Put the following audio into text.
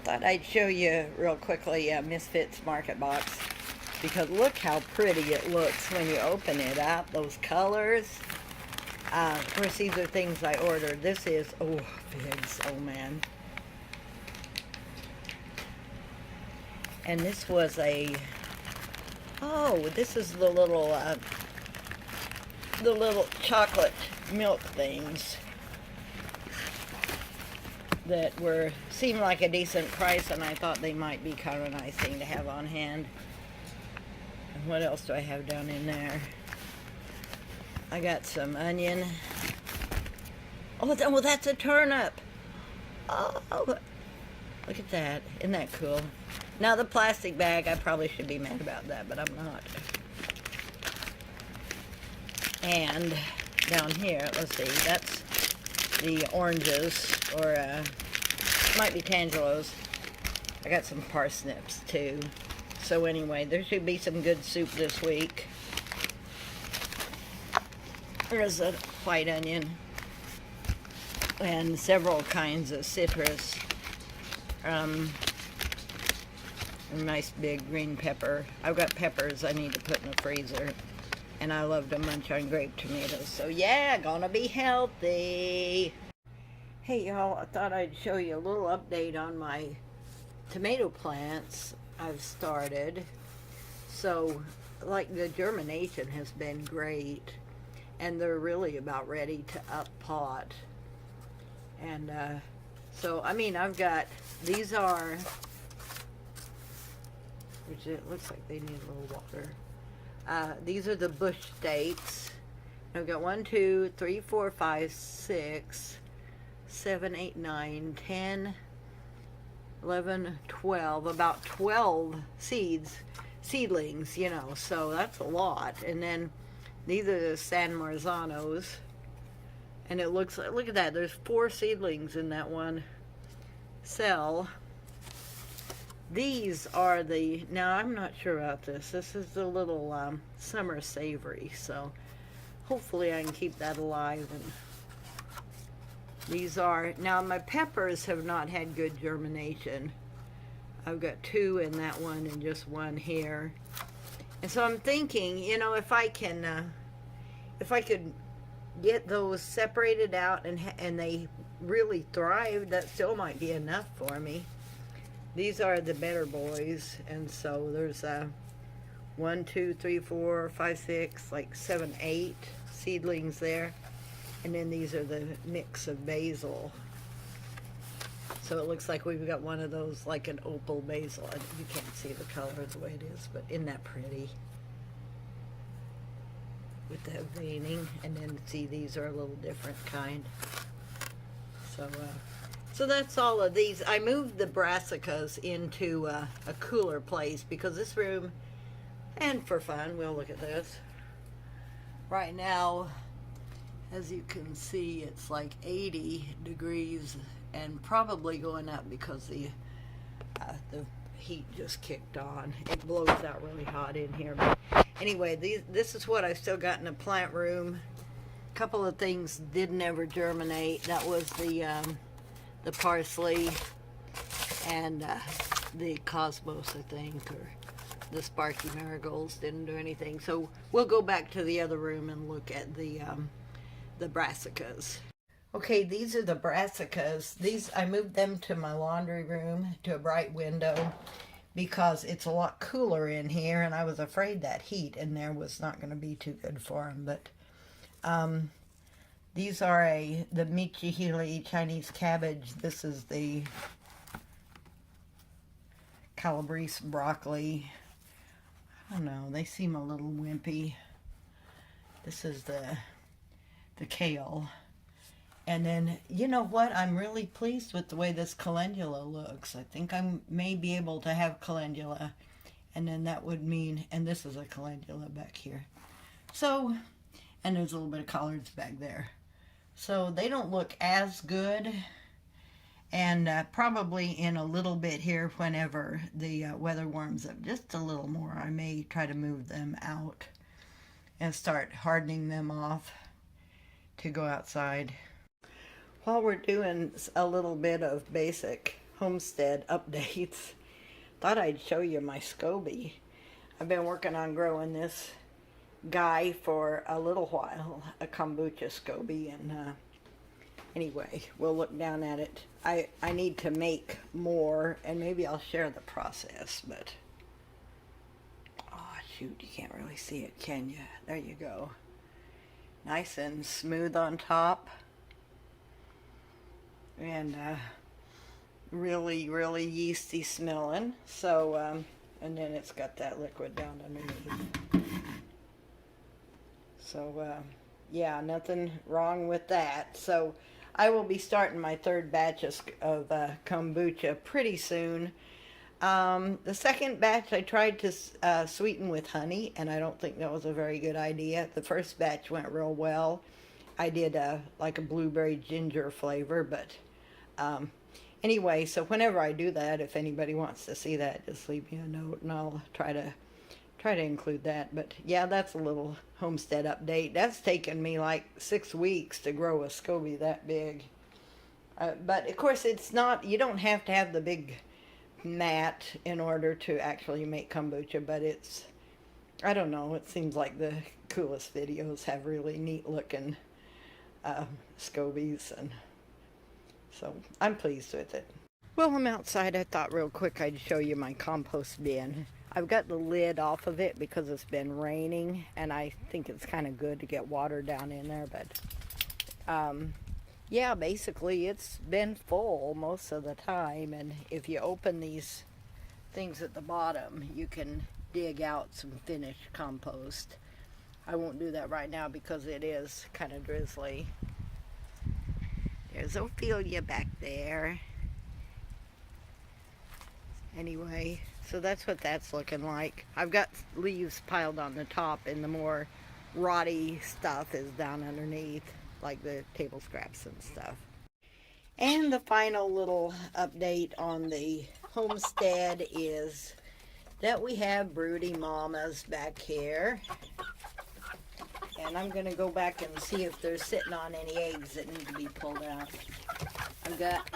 thought I'd show you real quickly Misfits Market Box, because look how pretty it looks when you open it up, those colors. Of course, these are things I ordered. This is, oh, figs, oh man. And this was a, oh, this is the little chocolate milk things that seemed like a decent price, and I thought they might be kind of a nice thing to have on hand. And what else do I have down in there? I got some onion. Oh, that's a turnip. Oh, look at that. Isn't that cool? Now the plastic bag, I probably should be mad about that, but I'm not. And down here, let's see, that's the oranges, or might be tangelos. I got some parsnips too. So anyway, there should be some good soup this week. There's a white onion and several kinds of citrus. A nice big green pepper. I've got peppers I need to put in the freezer. And I love to munch on grape tomatoes. So yeah, gonna be healthy. Hey y'all, I thought I'd show you a little update on my tomato plants I've started. So, like, the germination has been great. And they're really about ready to up pot. And so, I mean, I've got, these are, which it looks like they need a little water. These are the bush dates. I've got 1, 2, 3, 4, 5, 6, 7, 8, 9, 10, 11, 12, about 12 seedlings, you know, so that's a lot. And then these are the San Marzanos, and it looks like, look at that, there's 4 seedlings in that one cell. These are the, now I'm not sure about this. This is the little summer savory, so hopefully I can keep that alive. And these are, now my peppers have not had good germination. I've got 2 in that one and just 1 here. And so I'm thinking, you know, if I can, if I could get those separated out and they really thrive, that still might be enough for me. These are the better boys, and so there's 1, 2, 3, 4, 5, 6, like 7, 8 seedlings there. And then these are the mix of basil. So it looks like we've got one of those, like an opal basil. You can't see the color the way it is, but isn't that pretty? With that veining. And then, see, these are a little different kind. So that's all of these. I moved the brassicas into a cooler place because this room, and for fun, we'll look at this. Right now, as you can see, it's like 80 degrees and probably going up because the heat just kicked on. It blows out really hot in here. But anyway, this is what I've still got in the plant room. A couple of things didn't ever germinate. That was the parsley and the cosmos, I think, or the sparky marigolds didn't do anything. So we'll go back to the other room and look at the brassicas. Okay, these are the brassicas. These, I moved them to my laundry room to a bright window because it's a lot cooler in here, and I was afraid that heat in there was not going to be too good for them. But these are the Michihili Chinese cabbage. This is the Calabrese broccoli. I don't know, they seem a little wimpy. This is the kale. And then, you know what? I'm really pleased with the way this calendula looks. I think I may be able to have calendula. And then that would mean, and this is a calendula back here. So, and there's a little bit of collards back there. So they don't look as good. And probably in a little bit here, whenever the weather warms up just a little more, I may try to move them out and start hardening them off to go outside. While we're doing a little bit of basic Homestead updates. Thought I'd show you my Scoby. I've been working on growing this guy for a little while, a kombucha Scoby, and anyway, we'll look down at it. I need to make more, and maybe I'll share the process, but oh shoot, you can't really see it, can you? There you go. Nice and smooth on top, and really, really yeasty smelling. So, and then it's got that liquid down underneath. So, yeah, nothing wrong with that. So, I will be starting my third batch of kombucha pretty soon. The second batch I tried to sweeten with honey, and I don't think that was a very good idea. The first batch went real well. I did like a blueberry ginger flavor, but anyway, so whenever I do that, if anybody wants to see that, just leave me a note and I'll try to include that. But yeah, that's a little homestead update. That's taken me like 6 weeks to grow a Scoby that big. But of course, it's not, you don't have to have the big mat in order to actually make kombucha, but it's, I don't know, it seems like the coolest videos have really neat looking Scobies, and so I'm pleased with it. Well, I'm outside. I thought real quick I'd show you my compost bin. I've got the lid off of it because it's been raining, and I think it's kind of good to get water down in there, but yeah, basically it's been full most of the time, and if you open these things at the bottom, you can dig out some finished compost. I won't do that right now because it is kind of drizzly. There's Ophelia back there. Anyway, so that's what that's looking like. I've got leaves piled on the top, and the more rotty stuff is down underneath, like the table scraps and stuff. And the final little update on the homestead is that we have broody mamas back here. And I'm going to go back and see if they're sitting on any eggs that need to be pulled out. I've got